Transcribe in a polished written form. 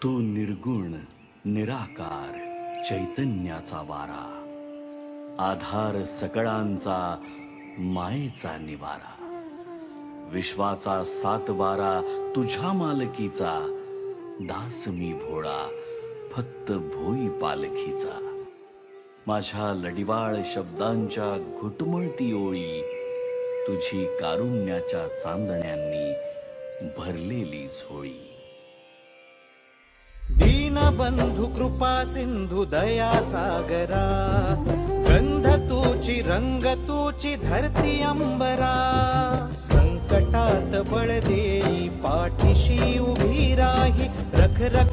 तू निर्गुण निराकार चैतन्याचा वारा, आधार सकळांचा मायेचा निवारा, विश्वाचा सातबारा तुझ्या मालकीचा, दास मी भोळा फक्त भोई पालखीचा. माझ्या लडिवाळ शब्दांच्या घुटमळती ओळी, तुझी कारुण्याच्या चांदण्यांनी भरलेली झोळी. दीनबंधु कृपा सिंधु दया सागरा, गंध तूची रंग तूची धरती अंबरा. संकटात बळ देई पाठीशी उभी राही, रख रख